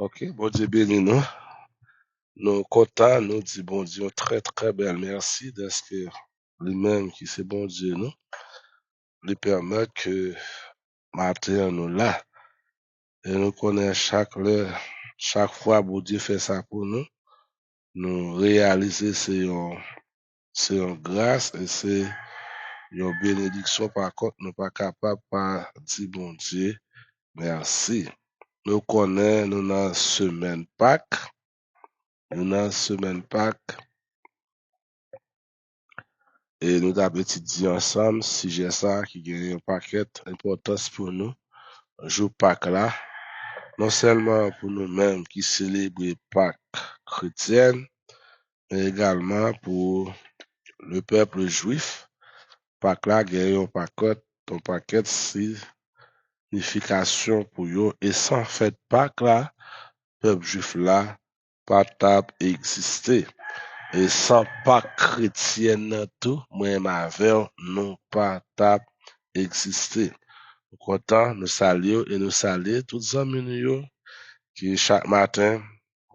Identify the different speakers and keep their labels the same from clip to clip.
Speaker 1: Ok, bon Dieu béni nous. Nous contents, nous disons bon Dieu, très très belle merci d'être que lui-même qui c'est bon Dieu nous, lui permet que matin nous là, et nous connaissons chaque fois bon Dieu fait ça pour nous, nous réaliser c'est une grâce et c'est une bénédiction par contre, nous pas capable pas dire bon Dieu, merci. Nous connaissons, nous dans semaine Pâques, et nous avons étudié ensemble sujet ça qui gagne un paquet d'importance pour nous. Jour Pâques là, non seulement pour nous-mêmes qui célébrons Pâques chrétienne, mais également pour le peuple juif. Pâques là gagne un paquet signification pour eux. Et sans fait Pâques là, peuple juif là, pas tap exister. Et sans Pâques chrétienne tout, moi ma veille, non pas tap exister. Nous content, nous saluons et nous saluons tous les amis qui chaque matin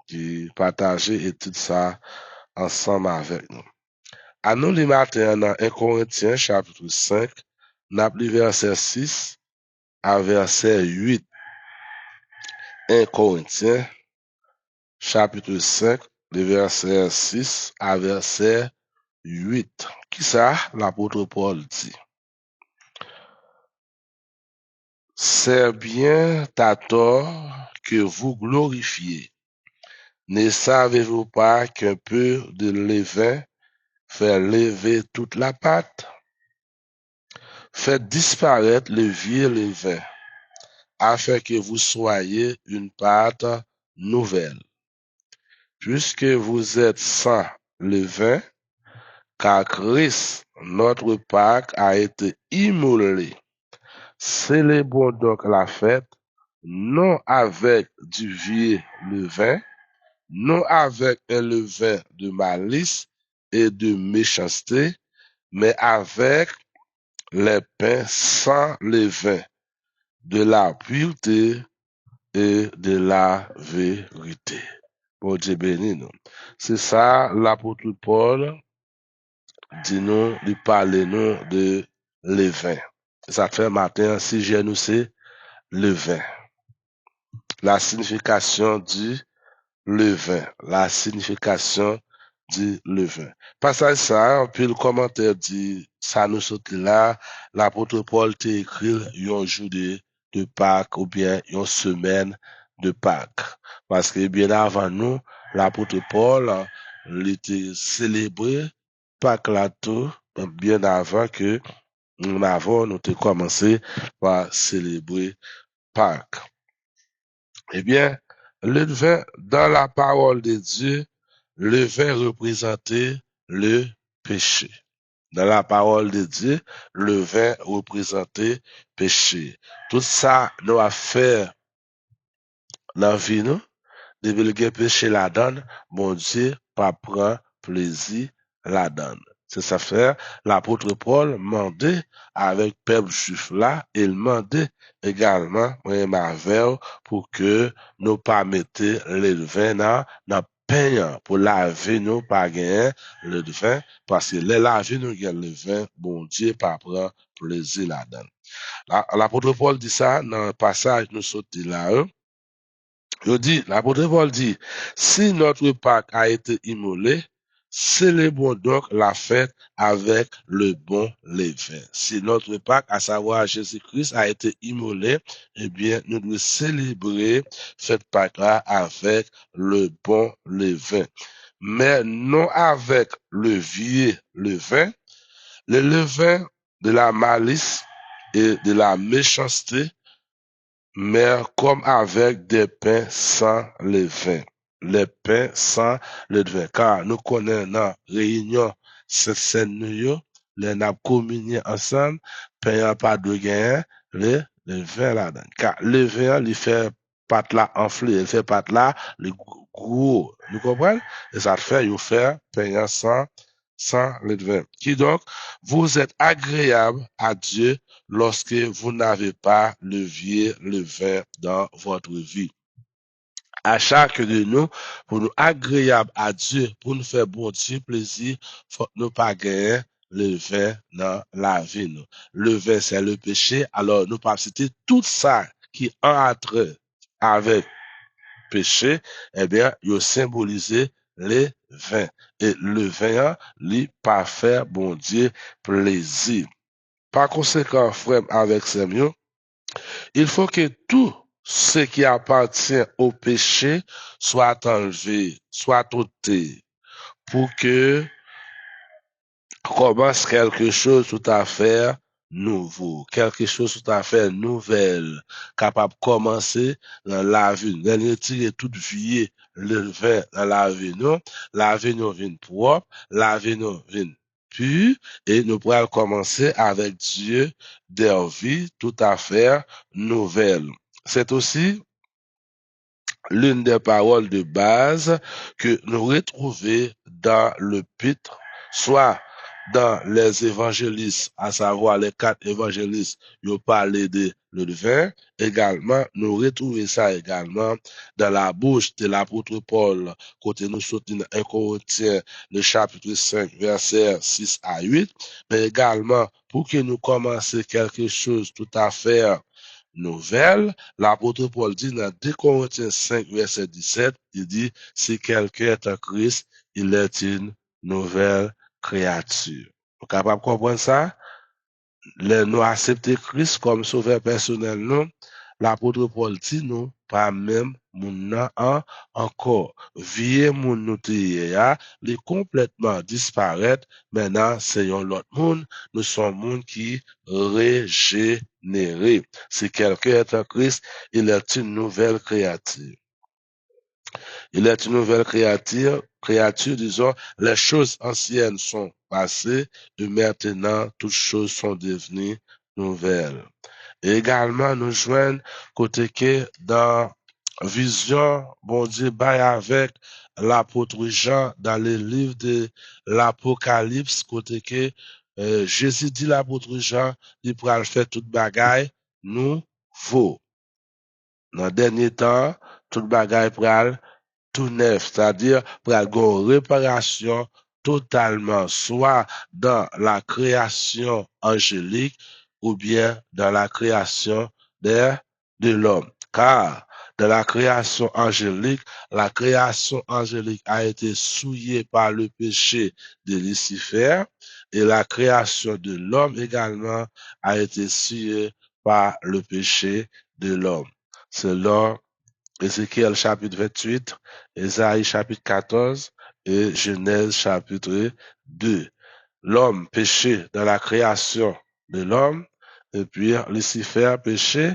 Speaker 1: qui partagent et tout ça ensemble avec nous. À nous les matins dans 1 Corinthiens chapitre 5, n'a plus verset 6 à verset 8. 1 Corinthiens chapitre 5, le verset 6 à verset 8. Qui ça l'apôtre Paul dit? C'est bien à tort que vous glorifiez. Ne savez-vous pas qu'un peu de levain fait lever toute la pâte? Faites disparaître le vieux levain, afin que vous soyez une pâte nouvelle. Puisque vous êtes sans levain, car Christ, notre Pâque, a été immolé. Célébrons donc la fête, non avec du vieux levain, non avec un levain de malice et de méchanceté, mais avec les pains sans levain, de la pureté et de la vérité. Bon Dieu béni nous. C'est ça, l'apôtre Paul dit nous, il parle nous de levain. Ça fait matin, si j'ai nous c'est levain. La signification du levain. La signification du levain. Passage ça, puis le commentaire dit, ça nous saute là, l'apôtre Paul t'a écrit un jour de Pâques ou bien une semaine de Pâques. Parce que bien avant nous, l'apôtre Paul, il était célébré Pâques là tout, bien avant que nous avons commencé par célébrer Pâques. Eh bien, le vin, dans la parole de Dieu, le vin représentait le péché. Dans la parole de Dieu, le vin représentait péché. Tout ça, nous a fait dans la vie, nous. Depuis le péché la donne, mon Dieu, pas prend plaisir la donne. C'est ça faire, l'apôtre Paul demandait avec peuple juif là, il demandait également, ma veille, pour que nous pas mettre le vin dans pain pour laver nous pas gagner le vin, parce que les laver nous gagne le vin, bon Dieu pas prend plaisir la donne. L'apôtre Paul dit ça dans le passage nous sortis là, l'apôtre Paul dit, si notre Pâques a été immolé, célébrons donc la fête avec le bon levain. Si notre Pâques, à savoir Jésus-Christ, a été immolé, eh bien, nous devons célébrer cette Pâques-là avec le bon levain. Mais non avec le vieux levain, le levain de la malice et de la méchanceté, mais comme avec des pains sans levain. Les pains sans levain. Car nous connaissons dans la réunion cette scène les n'a communié ensemble, pain pas de gain, le vin là-dedans. Car le vin, il fait pâte là enflé, il fait pâte là, le gros. Vous comprenez? Et ça fait, il fait pain sans levain. Qui donc, vous êtes agréable à Dieu lorsque vous n'avez pas le vieux levain dans votre vie. à chacun de nous, pour nous agréable à Dieu, pour nous faire bon Dieu plaisir, faut que nous pas gagner le vin dans la vie. Nous. Le vin, c'est le péché. Alors, nous pas citer tout ça qui entre avec péché, eh bien, il symbolisé les vins. Et le vin, lui, pas faire bon Dieu plaisir. Par conséquent, frère, avec ces mieux, il faut que tout ce qui appartient au péché soit enlevé, soit ôté, pour que commence quelque chose tout à fait nouveau, quelque chose tout à fait nouvelle, capable de commencer dans la vie. Nous retirer toute vie, le vin dans la vie, non? La vie nous vient propre, la vie nous vient pure, et nous pourrons commencer avec Dieu des vies tout à fait nouvelles. C'est aussi l'une des paroles de base que nous retrouvons dans le Pitre, soit dans les évangélistes, à savoir les 4 évangélistes, ils ont parlé de le vin. Également, nous retrouvons ça également dans la bouche de l'apôtre Paul, côté nous soutenons 1 Corinthiens, le chapitre 5, versets 6 à 8, mais également, pour que nous commencions quelque chose tout à fait nouvelle, l'apôtre Paul dit dans 2 Corinthiens 5, verset 17, il dit, si quelqu'un est en Christ, il est une nouvelle créature. Vous êtes capable de comprendre ça? Nous accepter Christ comme sauveur personnel, non? L'apôtre Paul dit, non, pas même mon nan encore. Vie moun nou te ye ya, li complètement disparaître. Maintenant, c'est un l'autre monde. Nous sommes monde qui régénéré. Si quelqu'un est en Christ, il est une nouvelle créature. Il est une nouvelle créature, disons, les choses anciennes sont passées et maintenant toutes choses sont devenues nouvelles. Et également, nous joignons côté que dans vision, bon Dieu, bail avec l'apôtre Jean dans le livre de l'Apocalypse, côté que Jésus dit l'apôtre Jean, il pourra faire toute bagaille nouveau. Dans le dernier temps, toute bagaille pral tout neuf, c'est-à-dire pour avoir une réparation totalement, soit dans la création angélique ou bien dans la création de l'homme. Car dans la création angélique a été souillée par le péché de Lucifer et la création de l'homme également a été souillée par le péché de l'homme. Selon Ézéchiel chapitre 28, Ésaïe chapitre 14 et Genèse chapitre 2. L'homme péché dans la création de l'homme et puis Lucifer péché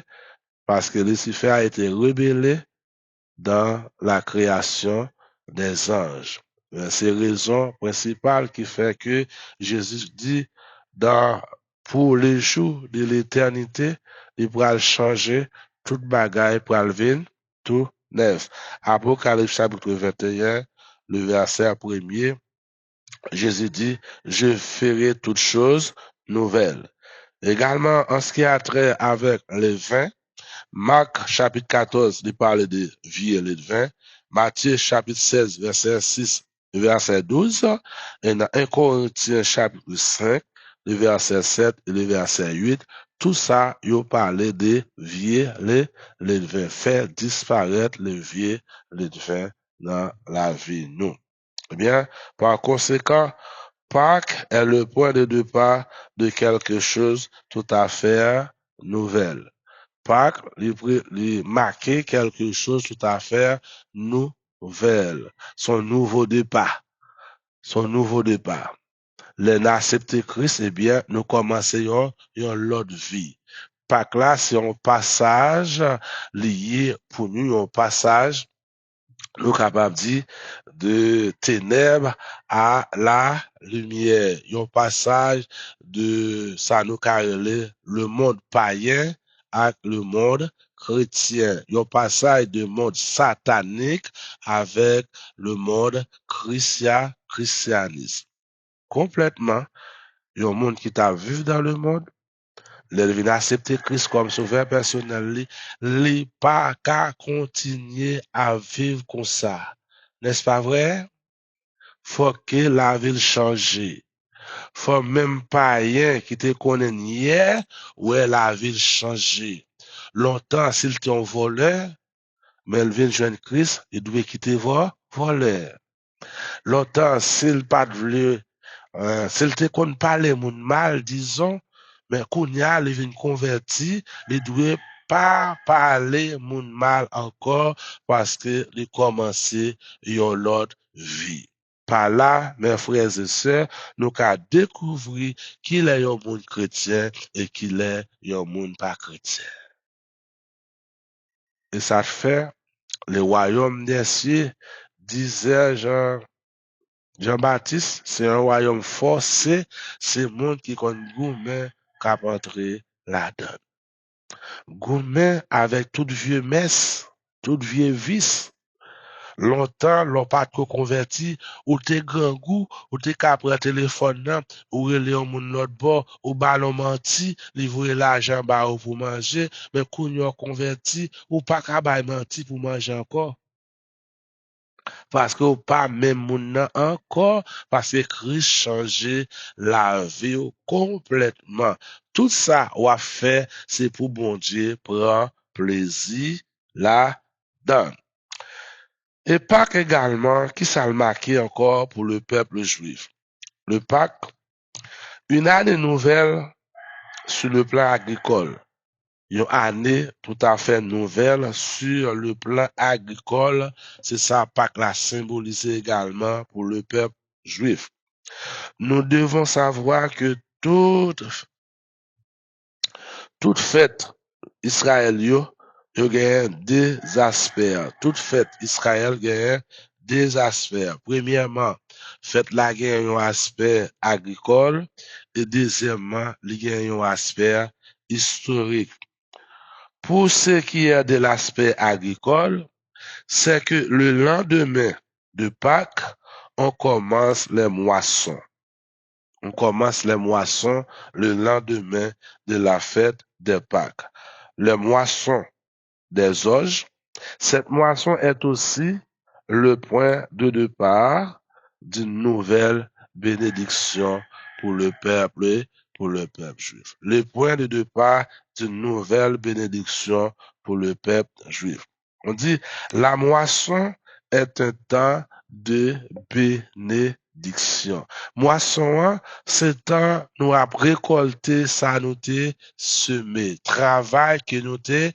Speaker 1: parce que Lucifer a été rebellé dans la création des anges. C'est la raison principale qui fait que Jésus dit pour les jours de l'éternité, il pourra changer toute bagaille pour venir tout neuf. Apocalypse chapitre 21, le verset premier, Jésus dit, je ferai toutes choses nouvelles. Également, en ce qui a trait avec les vins, Marc chapitre 14, il parle de vie et de vin. Matthieu chapitre 16, verset 6, verset 12. Et dans 1 Corinthiens chapitre 5, le verset 7 et le verset 8, tout ça, il parle de vie et de vin. Faire disparaître le vie et le vin dans la vie, nous. Eh bien, par conséquent, Pâques est le point de départ de quelque chose tout à fait nouvelle. Pâques, il marquait quelque chose tout à fait nouvelle. Son nouveau départ. Son nouveau départ. Les accepté Christ, eh bien, nous commençons une autre vie. Pâques là, c'est un passage lié pour nous, un passage nous capables dire de ténèbres à la lumière. Un passage de ça nous carrelé le monde païen avec le monde chrétien. Un passage de monde satanique avec le monde christianisme. Complètement. Un monde qui t'a vu dans le monde, Le vin accepter Christ comme sauveur personnel, li pas qu'à continuer à vivre comme ça. N'est-ce pas vrai? Faut que la ville change. Faut même pas rien qui te connaît hier, ouais, la ville change. Longtemps, s'il était un voleur, mais il vient joindre Christ, il doit quitter voleur. Longtemps, s'il pas voulu, s'il te connaît pas les moun mal, disons, mais qu'on y a, il vient converti, il doit pas parler moun mal encore parce que il commencé une autre vie. Par là, mes frères et sœurs, nous avons découvert qu'il est un monde chrétien et qu'il est un monde pas chrétien. Et ça fait, le royaume des cieux, disait Jean-Baptiste, c'est un royaume forcé, c'est le monde qui compte gourmet qu'à entrer là-dedans. Gourmet avec toute vieux messe, toute vieux vice. Longtemps, l'on pas trop converti, ou t'es grand goût, ou t'es qu'à prendre téléphone, nan, ou relé au moun l'autre bord, ou ballon menti, livrer l'argent ba ou pour manger, mais qu'on y a converti, ou pas qu'à bay menti pour manger encore. Parce que ou pas même moun nan encore, parce que Christ change la vie ou complètement. Tout ça, ou a fait, c'est pour bon Dieu prendre plaisir là-dedans. Et Pâques également, qui s'est marqué encore pour le peuple juif. Le Pâques, une année nouvelle sur le plan agricole. Une année tout à fait nouvelle sur le plan agricole. C'est ça, Pâques l'a symbolisé également pour le peuple juif. Nous devons savoir que toute fête Israël yo gagne deux aspects. Toute fête Israël gagne deux aspects. Premièrement, fête la gagne un aspect agricole et deuxièmement, il gagne un aspect historique. Pour ce qui est de l'aspect agricole, c'est que le lendemain de Pâques, on commence les moissons. On commence les moissons le lendemain de la fête de Pâques. Les moissons des orges. Cette moisson est aussi le point de départ d'une nouvelle bénédiction pour le peuple juif. Le point de départ d'une nouvelle bénédiction pour le peuple juif. On dit, la moisson est un temps de bénédiction. Moisson, c'est temps nous avons récolté ça nous t'ai semé, travail que nous t'ai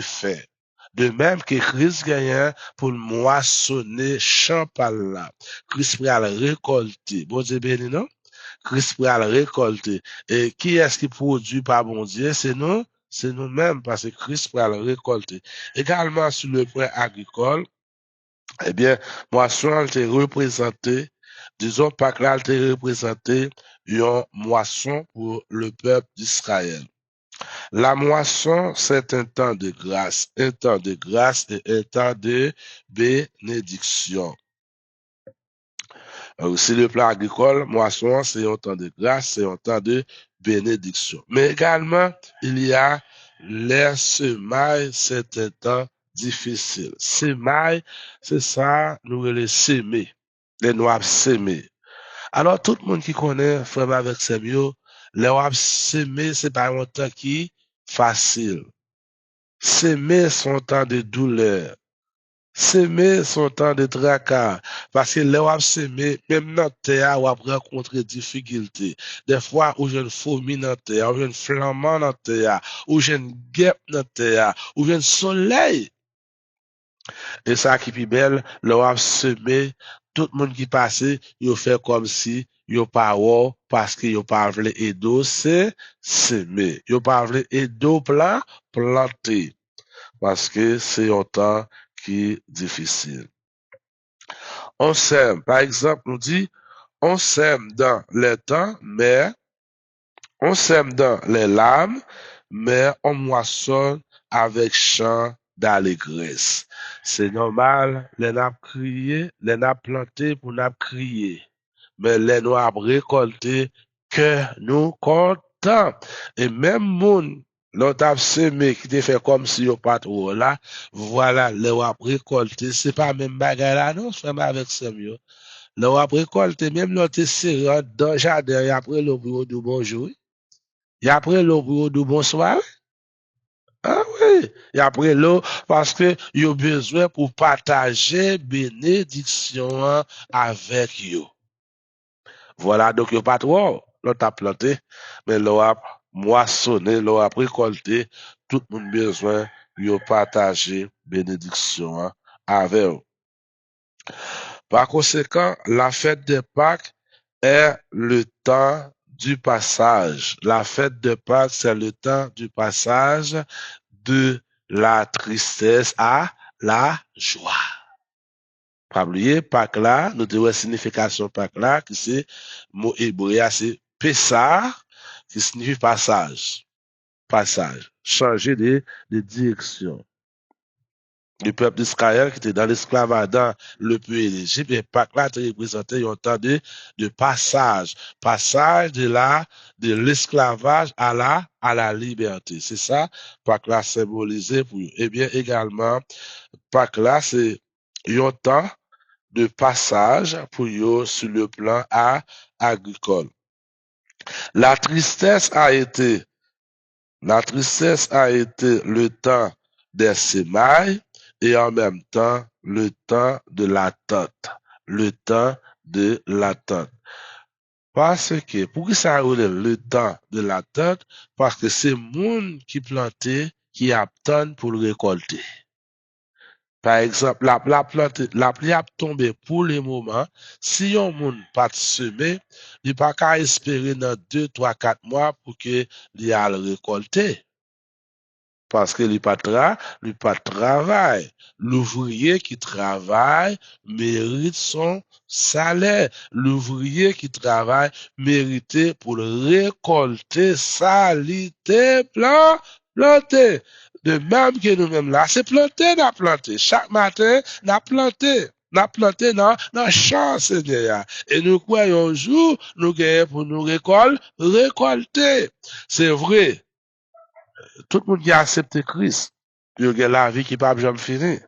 Speaker 1: fait. De même que Christ gagnait pour moissonner champagne là. Christ pour le récolter. Bon Dieu béni, non? Christ pour le récolter. Et qui est-ce qui produit par bon Dieu? C'est nous? C'est nous-mêmes parce que Christ pour le récolter. Également sur le point agricole, eh bien, moisson elle était représentée, disons pas que là, elle était représentée une moisson pour le peuple d'Israël. La moisson, c'est un temps de grâce et un temps de bénédiction. C'est le plan agricole, moisson, c'est un temps de grâce, c'est un temps de bénédiction. Mais également, il y a les semailles, c'est un temps difficile. Semailles, c'est ça, nous les semer, les noirs semer. Alors, tout le monde qui connaît, frère avec Semio, les noirs semer, c'est pas un temps qui facile. Semer son temps de douleur. Semer son temps de tracas. Parce que là, on semer, même dans terre, on va rencontrer difficultés. Des fois, où j'ai une fourmi dans terre, où j'ai une flamand dans terre, où j'ai une guêpe dans terre, où j'ai un soleil. Et ça qui est belle, là, on semer, tout le monde qui passe, il fait comme si, il pas parce que il pas voulu aider, c'est semer. Il pas voulu aider planter. Parce que c'est un temps qui est difficile. On sème, par exemple, on dit, on sème dans les temps, mais on sème dans les larmes, mais on moissonne avec chant d'allégresse. C'est normal, les nappes crier, les nappes planter pour nappes crier. Mais les noirs récolter, que nous content. temps, et même moun, l'autre a semé qui te fait comme si yo pas trop là, voilà, le wap récolté, c'est pas même bagay là, non, c'est avec Samuel. Le wap récolté, même l'autre serré dans le jardin, et après le bureau du bonjour, et après le bureau du bonsoir. Ah oui, et après là, parce que y a besoin pour partager bénédiction avec you. Voilà, donc yo pas trop, l'autre a planté, mais l'autre a moissonné, l'autre a récolté, tout le monde besoin, yo partager bénédiction avec eux. Par conséquent, la fête de Pâques est le temps du passage. La fête de Pâques, c'est le temps du passage de la tristesse à la joie. Pas oublier, Pâques là, nous devons signification Pâques là, qui c'est, mot hébreu, c'est Pessah, qui signifie passage. Passage. Changer de direction. Le peuple d'Israël qui était dans l'esclavage dans le pays d'Égypte, et Pâques là, représentait un temps de passage. Passage de l'esclavage à la liberté. C'est ça, Pâques là symbolisé pour eux. Eh bien, également, Pâques là, c'est un temps de passage pour eux sur le plan agricole. La tristesse a été le temps des semailles et en même temps le temps de l'attente. Le temps de l'attente. Parce que, pour que ça relève le temps de l'attente, parce que c'est monde qui planté, qui attend pour le récolter. Par exemple, la pluie a tombé pour le moment. Si on moun pas semé, il pas qu'à espérer dans 2, 3, 4 mois pour que il a le récolter. Parce que il pas travail. L'ouvrier qui travaille mérite son salaire. L'ouvrier qui travaille mérite pour récolter salité planté. De même que nous-mêmes là, c'est planter, n'a planté. Chaque matin, n'a planté. N'a planté dans champ, Seigneur. Et nous croyons un jour, nous gagnons pour nous récolter. C'est vrai. Tout le monde qui a accepté Christ, il y a la vie qui pas jamais fini.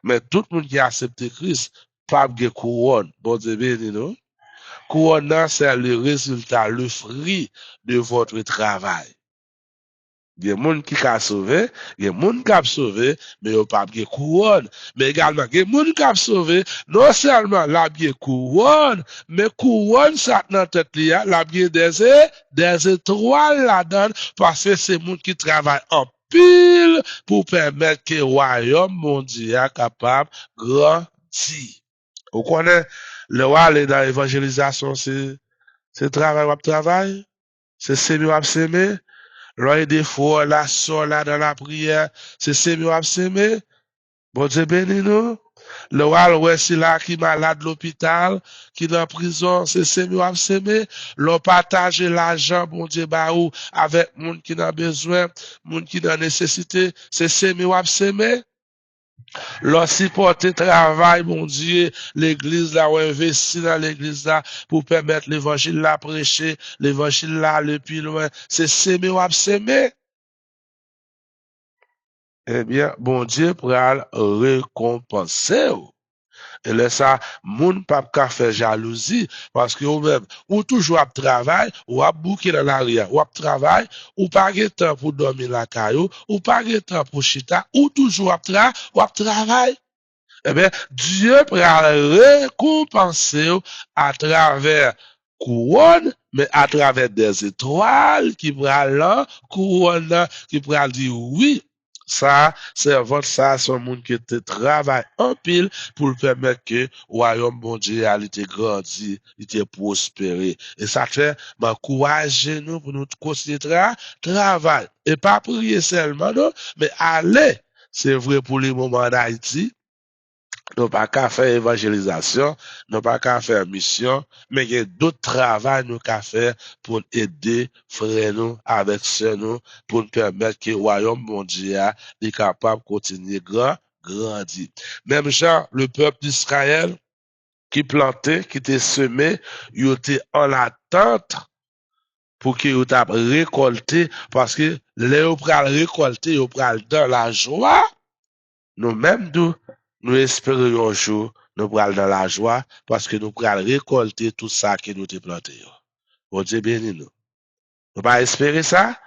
Speaker 1: Mais tout le monde qui a accepté Christ, pas de couronne. Bon Dieu béni, non? Couronne, c'est le résultat, le fruit de votre travail. Il y a des gens qui ont sauvé, il y a des gens qui ont sauvé, mais ils n'ont pas de couronne. Mais également, il y a des gens qui ont sauvé, non seulement la bien couronne, mais couronne, ça dans tête la bien des étoiles là-dedans, parce que c'est des gens qui travaillent en pile pour permettre que le royaume mondial capable de grandir. Vous connaissez, le roi est dans l'évangélisation, c'est travail, c'est semer. L'œil des fois, la sort là dans la prière, c'est semer ou semer. Bon Dieu béni nous. Le roi, ouais, c'est là qui malade l'hôpital, qui dans prison, c'est semer ou semer. L'on partage l'argent, bon Dieu, baou, avec moun qui n'a besoin, moun qui n'a nécessité, c'est semer ou semer. L'on supporte travail, mon Dieu, l'église là, ou investi dans l'église là, pour permettre l'évangile là prêcher, l'évangile là, le plus loin, c'est semer ou semer. Eh bien, bon Dieu pourra récompenser. Et là, ça, moun pas qu'à faire jalousie, parce que ou même, ou toujours à travail, ou à bouquer dans l'arrière, ou à travail, ou pas de temps pour dormir la caillou, ou pas de temps pour chita, ou toujours à travail. Eh bien, Dieu pourra récompenser à travers couronne, mais à travers des étoiles qui pourra là, couronne, qui pourra dire oui. Ça, c'est votre ça, c'est un monde qui te travaille en pile pour le permettre que le royaume mondial il grandi, il prospéré. Et ça fait, m'encourager nous pour nous continuer travail. Et pas prier seulement, non, mais aller. C'est vrai pour les moments d'Haïti. Nous pas qu'à faire évangélisation, nous pas qu'à faire mission, mais il y a d'autres travaux nous qu'à faire pour aider frères nous avec sœurs nous, pour nous permettre que le royaume mondial est capable de continuer grandir. Même genre, le peuple d'Israël qui plantait, qui était semé, il était en attente pour que vous t'a récolté, parce que les vous pral récolter, vous pral dans la joie, nous-mêmes nous espérons un jour, nous pral dans la joie, parce que nous pral récolter tout ça que nous t'ai planté. Bon Dieu béni nous. Nous pas espérer ça,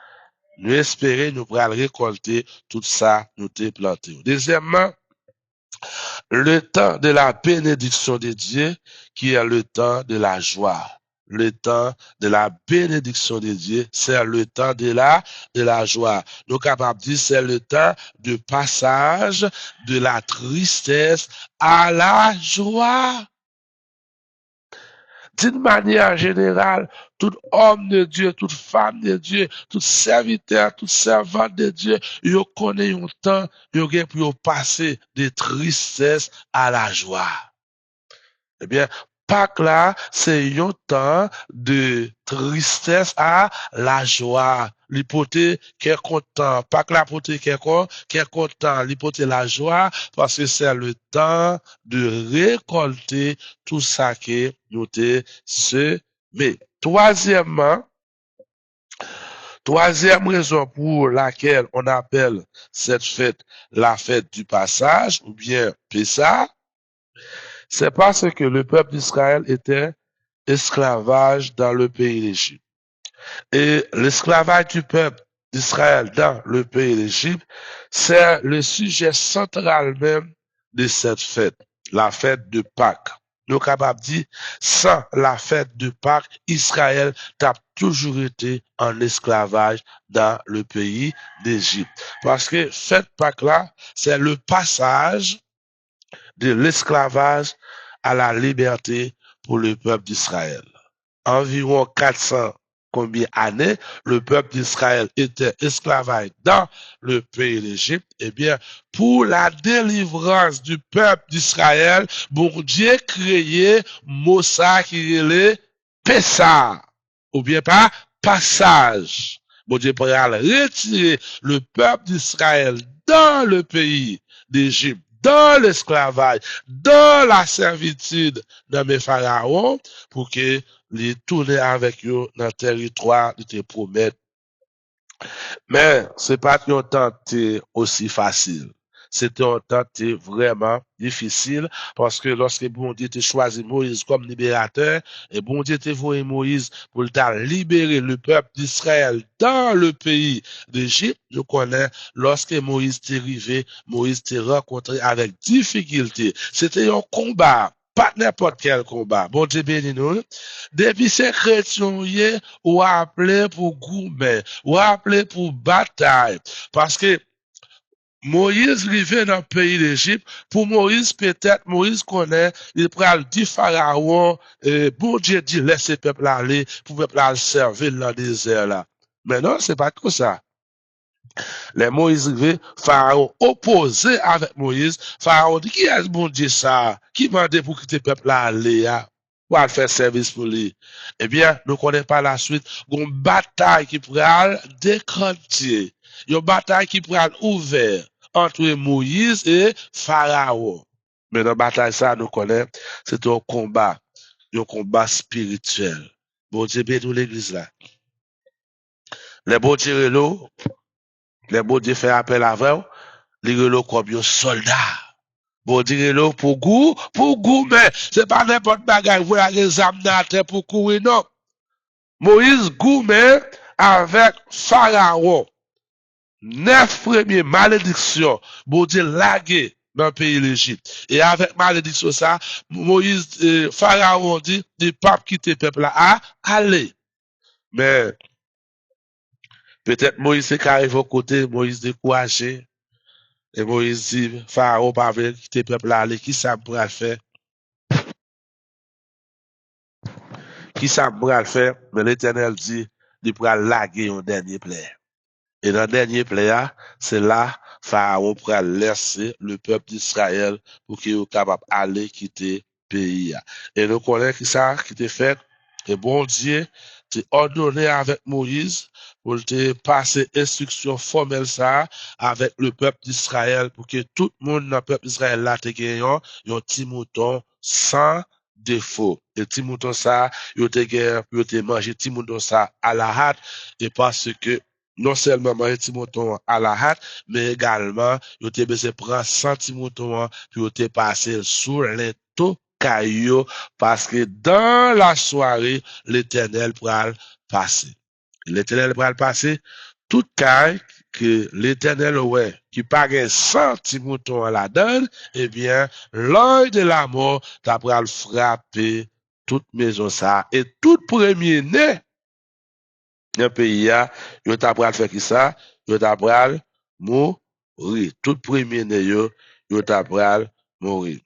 Speaker 1: nous espérer nous pral récolter tout ça nous t'ai planté. Deuxièmement, le temps de la bénédiction de Dieu, qui est le temps de la joie. Le temps de la bénédiction de Dieu, c'est le temps de la joie. Nous capables de dire, c'est le temps de passage de la tristesse à la joie. D'une manière générale, tout homme de Dieu, toute femme de Dieu, tout serviteur, toute servante de Dieu, ils connaissent un temps, ils pour passer de tristesse à la joie. Eh bien, Pâques là, c'est un temps de tristesse à la joie. L'hypothèse qui est content. Pâques là, pour qui est content. L'hypothèse la joie, parce que c'est le temps de récolter tout ça que nous te semé. Troisième raison pour laquelle on appelle cette fête la fête du passage, ou bien Pessah, c'est parce que le peuple d'Israël était esclavage dans le pays d'Égypte. Et l'esclavage du peuple d'Israël dans le pays d'Égypte, c'est le sujet central même de cette fête, la fête de Pâques. Nous sommes capables de dire, sans la fête de Pâques, Israël a toujours été en esclavage dans le pays d'Égypte. Parce que fête Pâques là, c'est le passage de l'esclavage à la liberté pour le peuple d'Israël. Environ 400 combien années, le peuple d'Israël était esclavage dans le pays d'Égypte. Eh bien, pour la délivrance du peuple d'Israël, bon Dieu créé Mossa qui est le Pessah, ou bien pas passage. Bon Dieu pourrait retirer le peuple d'Israël dans le pays d'Égypte, dans l'esclavage, dans la servitude de mes pharaons, pour que les tourner avec eux dans le territoire de te promettre. Mais c'est pas un temps aussi facile. C'était un temps vraiment difficile parce que lorsque bon Dieu t'a choisi Moïse comme libérateur et bon Dieu t'a envoyé Moïse pour libérer le peuple d'Israël dans le pays d'Égypte, nous connaissons lorsque Moïse t'est arrivé, Moïse t'est rencontré avec difficulté. C'était un combat. Pas n'importe quel combat. Bon Dieu béni nous. Depuis ces chrétiens, ou appelé pour gourmet, ou appelé pour bataille. Parce que Moïse vivait dans le pays d'Égypte. Pour Moïse, peut-être, Moïse connaît, il prend dit Pharaon, bon Dieu dit, laisse le peuple aller, pour le peuple aller servir dans le désert là. Mais non, c'est pas comme ça. Les Moïse rivé, Pharaon opposé avec Moïse. Pharaon dit, qui est bon Dieu ça? Qui m'a dit pour quitter le peuple là aller, pour faire service pour lui? Eh bien, nous connaissons pas la suite. Une bataille qui pourrait décanter. Une bataille qui pourrait ouvert entre Moïse et Pharaon. Mais dans la bataille ça, nous connaissons, c'est un combat spirituel. Bon Dieu, bénis l'église là. Les bon Dieu, les bon Dieu fait appel à vous, les relo comme un soldat. Bon Dieu, pour goût, mais c'est pas n'importe bagaille, vous avez les âmes pour courir, non. Moïse gourmet avec Pharaon. 9 premières malédictions, bon Dieu lagué dans le pays d'Égypte. Et avec malédiction ça, Moïse, Pharaon dit, ne pas quitter le peuple là, allez. Mais, peut-être Moïse est arrivé au côté, Moïse découragé. Et Moïse dit, Pharaon pas veut quitter le peuple là, allez, qui ça pourra faire? Qui ça pourra faire? Mais l'Éternel dit, il pourra laguer un dernier plaie. Et dans le dernier plaie, c'est là, Pharaon pourra laisser le peuple d'Israël pour qu'il soit capable d'aller quitter le pays. Et nous connaissons ça qui était fait. Et bon Dieu, t'es ordonné avec Moïse pour te passer instruction formelle ça avec le peuple d'Israël pour que tout le monde dans le peuple d'Israël là te gagne un petit mouton sans défaut. Et petit mouton ça, yo te mangé petit mouton ça à la hâte, et parce que non seulement manger petit mouton à la hâte, mais également, yo te besoin prendre 100 petits moutons, puis yo te passer sur les taux cailloux, parce que dans la soirée, l'Éternel pral passer. L'Éternel pral passer, toute caille que l'Éternel ouais, qui paraît 100 petits moutons à la donne, eh bien, l'œil de la mort t'a pral frapper toute maison ça, et tout premier-né dans pays a, yo t'a pral faire qui ça? Yo t'a pral mourir. Tout premier-né yo t'a pral mourir.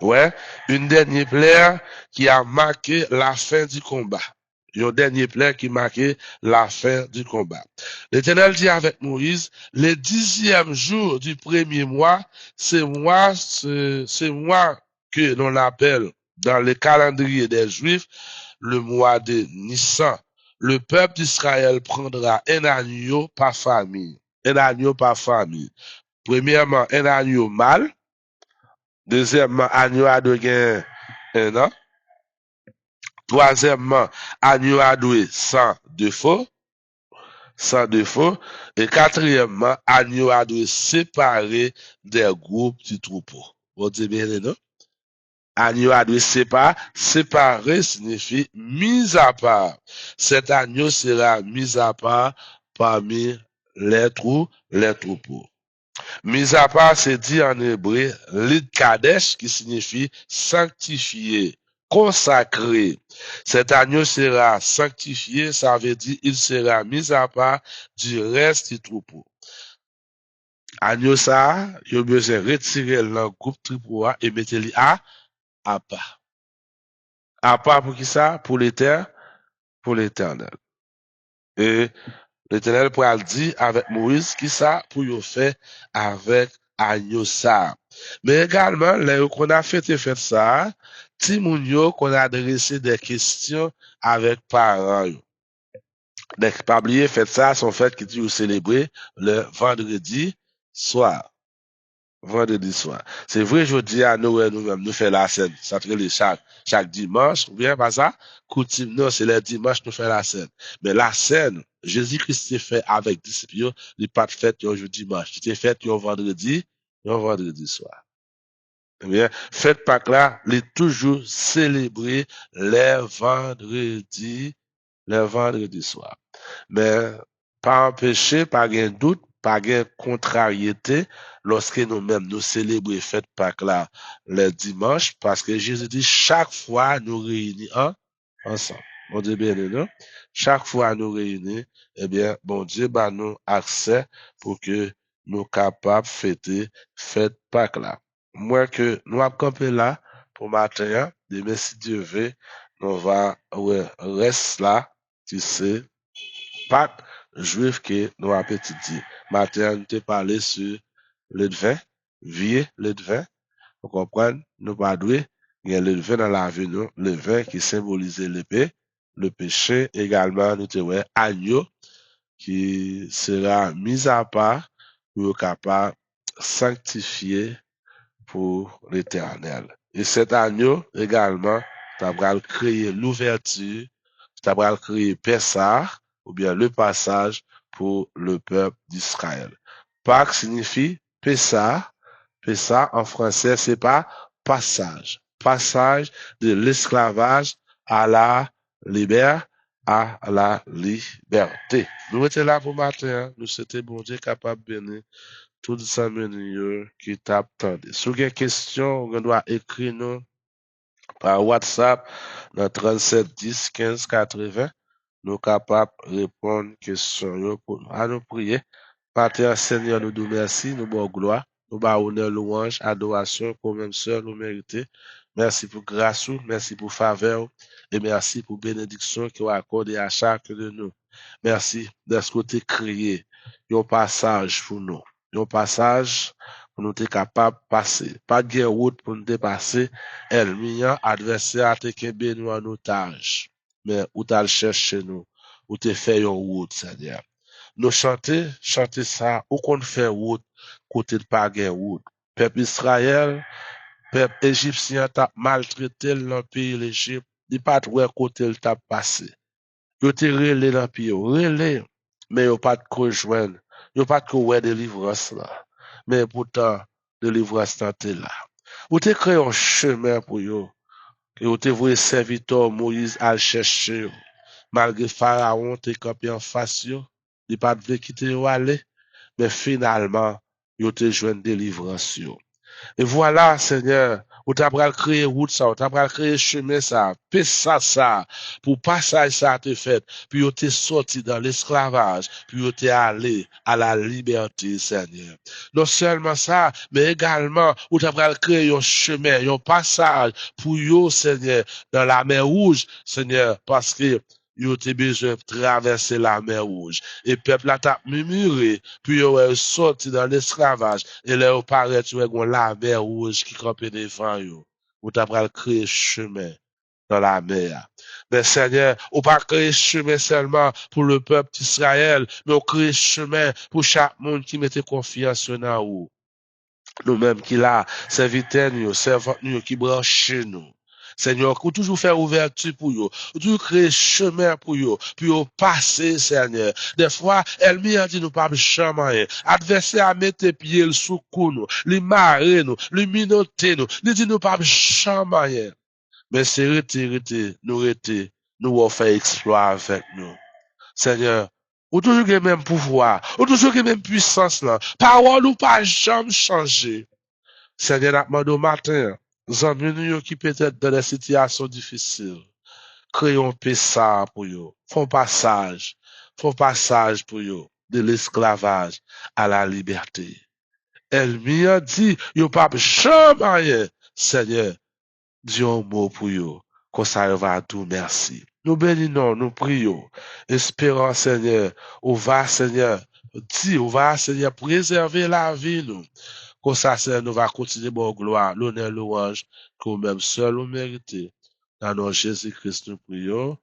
Speaker 1: Ouais, une dernière plaie qui a marqué la fin du combat. Une dernière plaie qui marqué la fin du combat. L'Éternel dit avec Moïse, le 10e jour du premier mois, c'est moi que l'on appelle dans le calendrier des Juifs le mois de Nissan. Le peuple d'Israël prendra un agneau par famille. Un agneau par famille. Premièrement, un agneau mâle. Deuxièmement, agneau a de gain un an. Troisièmement, agneau a doué sans défaut. Sans défaut. Et quatrièmement, agneau a doué séparé des groupes du troupeau. Vous dites bien, non? Agneau a doué séparé signifie mis à part. Cet agneau sera mis à part parmi les troupeaux. Mis à part, c'est dit en hébreu, Lid Kadesh, qui signifie sanctifié, consacré. Cet agneau sera sanctifié, ça veut dire il sera mis à part du reste du troupeau. Agneau ça, il a besoin de retirer le groupe troupeau et mettre le à part. À part pour qui ça? Pour l'éternel. Et l'Éternel pourra dire avec Moïse qui ça pour y faire avec agneau ça. Mais également, là qu'on a fait ça, Timounio qu'on a adressé des questions avec parents. Donc, pas oublier, faites ça, son fait qui dit célébrer le vendredi soir. Vendredi soir. C'est vrai, je dis à Noël, nous-mêmes, nous faisons la scène. Ça fait chaque dimanche, ou bien pas ça? Coutume, non, c'est le dimanche, nous faisons la scène. Mais la scène, Jésus-Christ s'est fait avec disciples, il n'est pas fait un jour dimanche. Il s'est fait un vendredi soir. Eh bien, fête Pâques là, il est toujours célébré les vendredis soirs. Mais pas empêcher, pas gain doute, pas gain contrariété lorsque nous-mêmes nous célébrons fête Pâques là le dimanche, parce que Jésus dit chaque fois nous réunissons ensemble. Bon Dieu bien non? Chaque fois nous réunissons, eh bien, bon Dieu bah nous accès pour que nous capables de fêter fête Pâques là. Moi que nous avons campé là pour matin, demain si Dieu veut, nous va reste là, tu sais, Pâques juif que nous avons étudié. Matin, nous avons parlé sur le vin, vieux le vin. Vous comprenez? Nous pas doué. Il y a le vin dans la vie, nous. Le vin qui symbolise l'épée, le péché. Également, nous avons agneau qui sera mis à part pour capable sanctifier pour l'éternel. Et cet agneau également, ça va créer l'ouverture, ça va créer Pessah, ou bien le passage pour le peuple d'Israël. Pâques signifie Pessah. Pessah en français, c'est pas passage. Passage de l'esclavage à la liberté. À la liberté. Nous étions là pour matin, nous c'était bon Dieu capable de bénir tout ça qui t'attendent. Si vous avez des questions, vous doit écrire nous par WhatsApp dans 37 10 15 80. Nous sommes capables de répondre aux questions pour nous. À nous prier. Pater Seigneur, nous nous merci, nous bon gloire, nous bas honneur, louange, adoration, pour même seul nous méritez. Merci pour grâce, merci pour faveur, et merci pour bénédiction qui vous accordé à chacun de nous. Merci de ce côté créé, un passage pour nous, un passage pour nous être capable de passer. Pas de route pour nous dépasser, ennemi, adversaire, te kembe nous en otage, mais où t'as le chercher nous, où te fait une route, Seigneur. Nous chanter ça, ou qu'on fait route, côté de pas route. Peuple Israël, Peuple égyptien t'a maltraité dans le pays de l'Égypte. Il pas de côté il t'a passé. Yo te relé dans le pays, relé, mais yo pas de rejoindre. Yo pas de ouais délivrance là. Mais pourtant, délivrance là t'es là. Ou te créé un chemin pour yo. Et ou te voyé serviteur Moïse à le chercher yo. Malgré Pharaon te campé en face yo. Il pas de quitter yo aller. Mais finalement, yo te joindre délivrance yo. Et voilà, Seigneur, ou t'as pral créer route ça, ou t'as pral créer chemin ça, ça, pour passage ça te fait, puis ou t'es sorti dans l'esclavage, puis ou t'es allé à la liberté, Seigneur. Non seulement ça, mais également, ou t'as pral créer un chemin, un passage pour yo, Seigneur, dans la mer rouge, Seigneur, parce que yo te besoin de traverser la mer rouge. Et peuple a t'a murmuré, puis yo est sorti dans l'esclavage, et là, au paraît, tu vois, la mer rouge qui campait devant yo. Ou t'as pral créer chemin dans la mer. Mais Seigneur, ou pas créer chemin seulement pour le peuple d'Israël, mais on crée chemin pour chaque monde qui mettait confiance en vous. Nous-mêmes qui là, serviteurs nous, servants nous, qui branchent nous. Seigneur, ou toujours faire ouverture pour eux, ou toujours créer chemin pour eux, puis vous passer, Seigneur. Des fois, elle m'a dit nous pas jamais. Adversaire a mis tes pieds sous cou nous, les marrer nous, les minoter nous, nous dit nous pas jamais. Mais c'est rete, nous on fait exploit avec nous. Seigneur, ou toujours le même pouvoir, ou toujours la même puissance là. Parole ou pas jamais changer. Seigneur, nous demandons au matin, nous qui peut-être dans des situations difficiles, créons un pour eux, font passage pour eux, de l'esclavage à la liberté. Elle m'a dit, yo pas jamais rien. Seigneur, dis un mot pour eux, qu'on ça va tout merci. Nous bénissons, nous prions, espérons, Seigneur, Seigneur, Seigneur, préserver la vie, nous. Comme ça, Seigneur, nous va continuer bon gloire, l'honneur, louange, que même seul nous méritons. Dans nom de Jésus-Christ, nous prions.